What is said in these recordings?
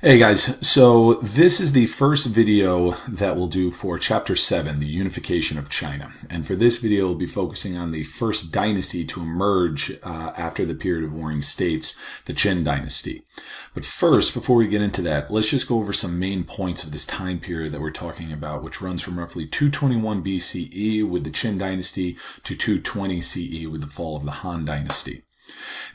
Hey guys, so this is the first video that we'll do for Chapter 7, the unification of China. And for this video, we'll be focusing on the first dynasty to emerge after the period of warring states, the Qin Dynasty. But first, before we get into that, let's just go over some main points of this time period that we're talking about, which runs from roughly 221 BCE with the Qin Dynasty to 220 CE with the fall of the Han Dynasty.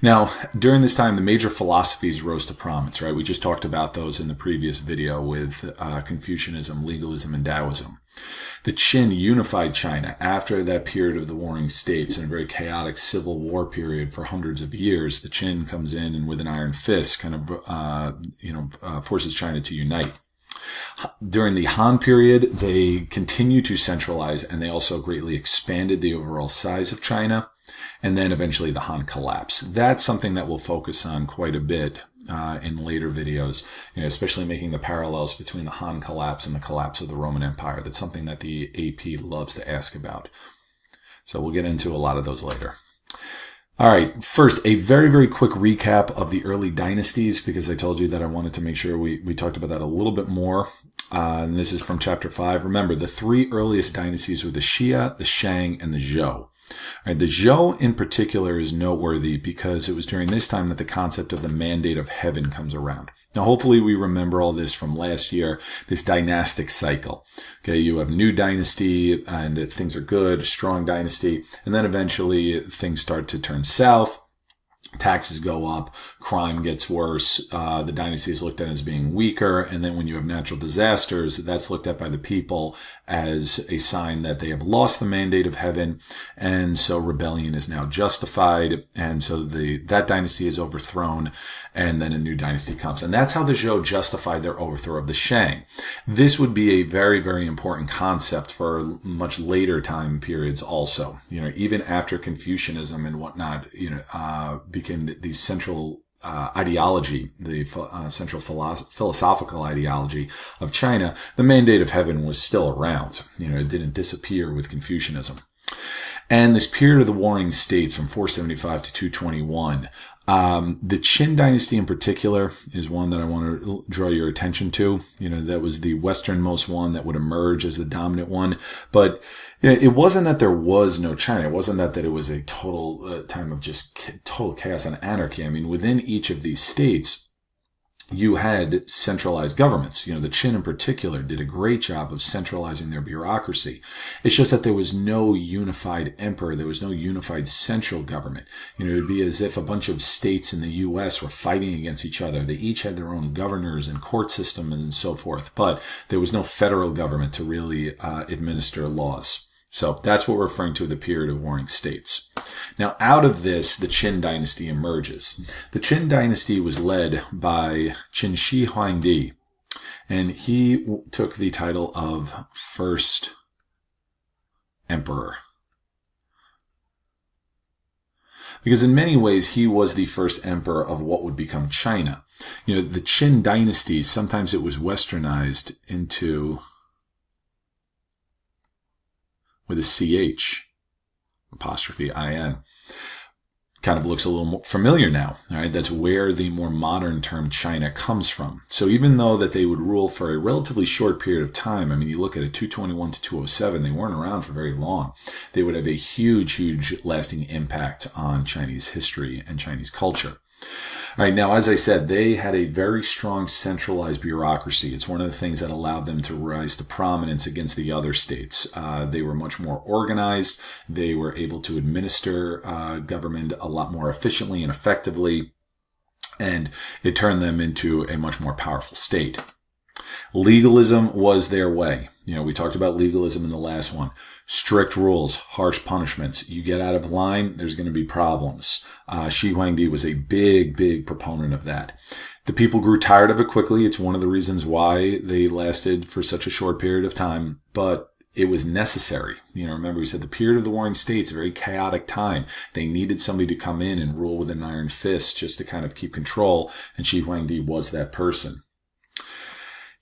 Now, during this time, the major philosophies rose to prominence, right? We just talked about those in the previous video with Confucianism, legalism, and Taoism. The Qin unified China after that period of the warring states in a very chaotic civil war period for hundreds of years. The Qin comes in and with an iron fist kind of, forces China to unite. During the Han period, they continued to centralize and they also greatly expanded the overall size of China. And then eventually the Han collapse. That's something that we'll focus on quite a bit in later videos, especially making the parallels between the Han collapse and the collapse of the Roman Empire. That's something that the AP loves to ask about. So we'll get into a lot of those later. All right, first, a very, very quick recap of the early dynasties, because I told you that I wanted to make sure we talked about that a little bit more. And this is from Chapter 5. Remember, the three earliest dynasties were the Xia, the Shang, and the Zhou. All right, the Zhou in particular is noteworthy because it was during this time that the concept of the mandate of heaven comes around. Now, hopefully we remember all this from last year, this dynastic cycle. Okay, you have new dynasty and things are good, strong dynasty, and then eventually things start to turn south. Taxes go up, crime gets worse, the dynasty is looked at as being weaker, and then when you have natural disasters, that's looked at by the people as a sign that they have lost the mandate of heaven, and so rebellion is now justified, and so that dynasty is overthrown, and then a new dynasty comes. And that's how the Zhou justified their overthrow of the Shang. This would be a very, very important concept for much later time periods also. Even after Confucianism and whatnot, became the central ideology, the central philosophical ideology of China, the mandate of heaven was still around. It didn't disappear with Confucianism. And this period of the warring states from 475 to 221, the Qin Dynasty in particular is one that I want to draw your attention to. That was the westernmost one that would emerge as the dominant one. But it wasn't that there was no China. It wasn't that it was a total time of just total chaos and anarchy. I mean, within each of these states, you had centralized governments. The Qin in particular did a great job of centralizing their bureaucracy. It's just that there was no unified emperor. There was no unified central government. It would be as if a bunch of states in the U.S. were fighting against each other. They each had their own governors and court system and so forth, but there was no federal government to really administer laws. So that's what we're referring to the period of warring states. Now, out of this, the Qin Dynasty emerges. The Qin Dynasty was led by Qin Shi Huangdi, and he took the title of first emperor. Because in many ways, he was the first emperor of what would become China. The Qin Dynasty, sometimes it was westernized into with a CH, apostrophe IN. Kind of looks a little more familiar now. All right, that's where the more modern term China comes from. So even though that they would rule for a relatively short period of time, I mean, you look at it 221 to 207, they weren't around for very long. They would have a huge, huge lasting impact on Chinese history and Chinese culture. All right, now, as I said, they had a very strong centralized bureaucracy. It's one of the things that allowed them to rise to prominence against the other states. They were much more organized. They were able to administer government a lot more efficiently and effectively, and it turned them into a much more powerful state. Legalism was their way. We talked about legalism in the last one. Strict rules, harsh punishments. You get out of line, there's going to be problems. Shi Huangdi was a big, big proponent of that. The people grew tired of it quickly. It's one of the reasons why they lasted for such a short period of time, but it was necessary. Remember we said the period of the warring states, a very chaotic time. They needed somebody to come in and rule with an iron fist just to kind of keep control, and Shi Huangdi was that person.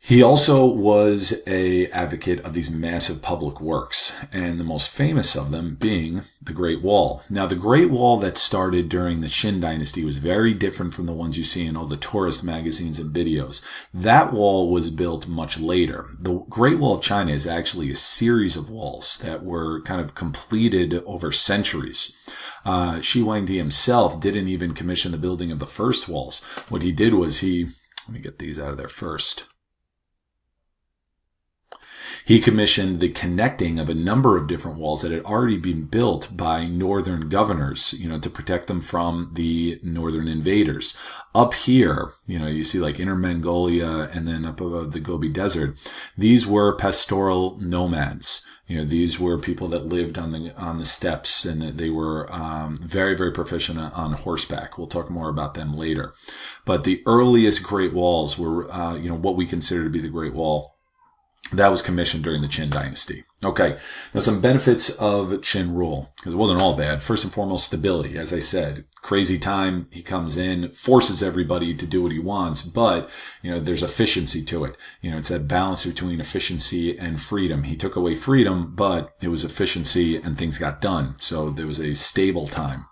He also was an advocate of these massive public works, and the most famous of them being the Great Wall. Now, the Great Wall that started during the Qin Dynasty was very different from the ones you see in all the tourist magazines and videos. That wall was built much later. The Great Wall of China is actually a series of walls that were kind of completed over centuries. Shi Huangdi himself didn't even commission the building of the first walls. What he did was let me get these out of there first. He commissioned the connecting of a number of different walls that had already been built by northern governors, to protect them from the northern invaders. Up here, you see like Inner Mongolia and then up above the Gobi Desert. These were pastoral nomads. These were people that lived on the steppes, and they were very, very proficient on horseback. We'll talk more about them later. But the earliest Great Walls were, what we consider to be the Great Wall. That was commissioned during the Qin Dynasty. Okay, now some benefits of Qin rule, because it wasn't all bad. First and foremost, stability. As I said, crazy time. He comes in, forces everybody to do what he wants, but, there's efficiency to it. It's that balance between efficiency and freedom. He took away freedom, but it was efficiency and things got done. So there was a stable time.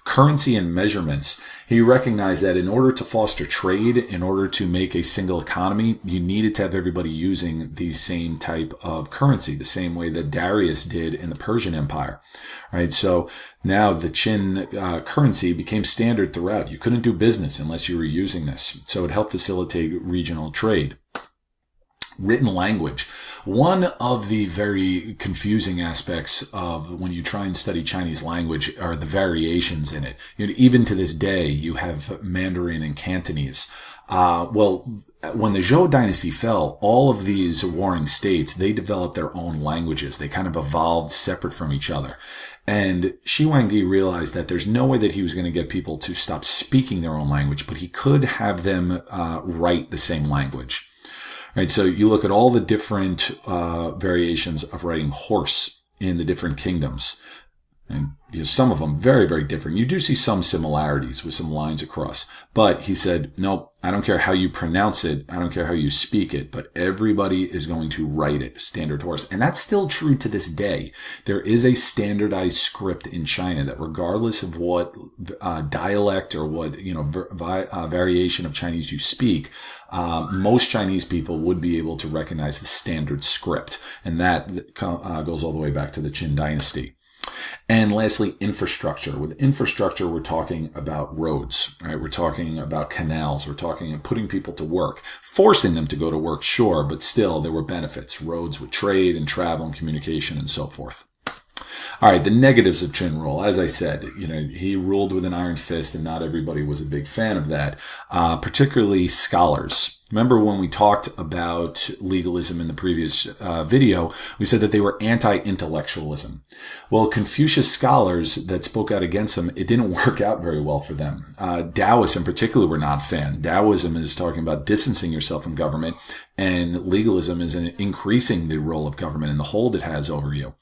Currency and measurements. He recognized that in order to foster trade, in order to make a single economy, you needed to have everybody using the same type of currency, the same way that Darius did in the Persian Empire. Right? So now the Qin currency became standard throughout. You couldn't do business unless you were using this. So it helped facilitate regional trade. Written language. One of the very confusing aspects of when you try and study Chinese language are the variations in it. Even to this day, you have Mandarin and Cantonese. When the Zhou dynasty fell, all of these warring states, they developed their own languages. They kind of evolved separate from each other. And Shi Huangdi realized that there's no way that he was going to get people to stop speaking their own language, but he could have them write the same language. Right, so you look at all the different variations of writing horse in the different kingdoms. And some of them very, very different. You do see some similarities with some lines across. But he said, no, I don't care how you pronounce it. I don't care how you speak it. But everybody is going to write it, standard horse. And that's still true to this day. There is a standardized script in China that regardless of what dialect or what variation of Chinese you speak, most Chinese people would be able to recognize the standard script. And that goes all the way back to the Qin Dynasty. And lastly, infrastructure. With infrastructure, we're talking about roads, right? We're talking about canals. We're talking about putting people to work, forcing them to go to work, sure, but still there were benefits. Roads with trade and travel and communication and so forth. All right, the negatives of Qin rule. As I said, he ruled with an iron fist, and not everybody was a big fan of that, particularly scholars. Remember when we talked about legalism in the previous video, we said that they were anti-intellectualism. Well, Confucius scholars that spoke out against them, it didn't work out very well for them. Taoists in particular were not a fan. Taoism is talking about distancing yourself from government, and legalism is increasing the role of government and the hold it has over you.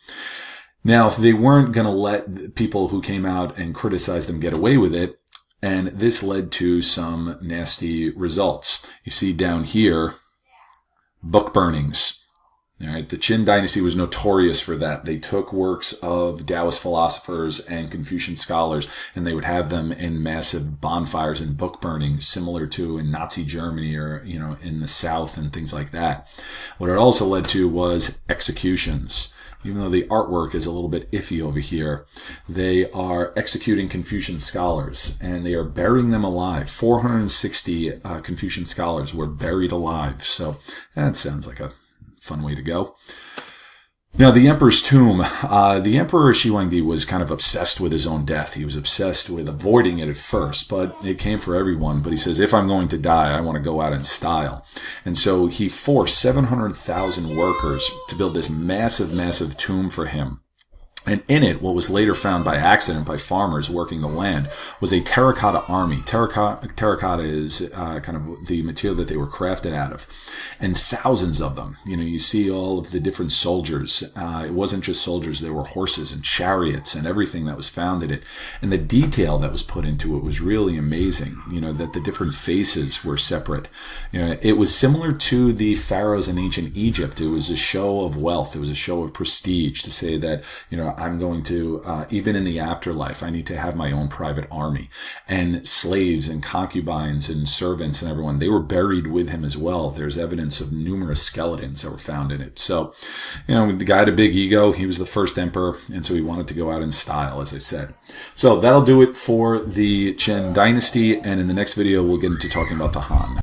Now, if they weren't going to let people who came out and criticized them get away with it, and this led to some nasty results. You see down here, book burnings. All right, the Qin Dynasty was notorious for that. They took works of Taoist philosophers and Confucian scholars, and they would have them in massive bonfires and book burnings, similar to in Nazi Germany or, in the South and things like that. What it also led to was executions. Even though the artwork is a little bit iffy over here, they are executing Confucian scholars, and they are burying them alive. 460 Confucian scholars were buried alive. So that sounds like a fun way to go. Now, the emperor's tomb. The emperor Shi Huangdi was kind of obsessed with his own death. He was obsessed with avoiding it at first, but it came for everyone. But he says, if I'm going to die, I want to go out in style. And so he forced 700,000 workers to build this massive, massive tomb for him. And in it, what was later found by accident by farmers working the land was a terracotta army. Terracotta is kind of the material that they were crafted out of. And thousands of them. You see all of the different soldiers. It wasn't just soldiers. There were horses and chariots and everything that was found in it. And the detail that was put into it was really amazing. That the different faces were separate. It was similar to the pharaohs in ancient Egypt. It was a show of wealth. It was a show of prestige to say that, I'm going to, even in the afterlife, I need to have my own private army. And slaves and concubines and servants and everyone, they were buried with him as well. There's evidence of numerous skeletons that were found in it. So, the guy had a big ego. He was the first emperor, and so he wanted to go out in style, as I said. So that'll do it for the Qin Dynasty, and in the next video, we'll get into talking about the Han.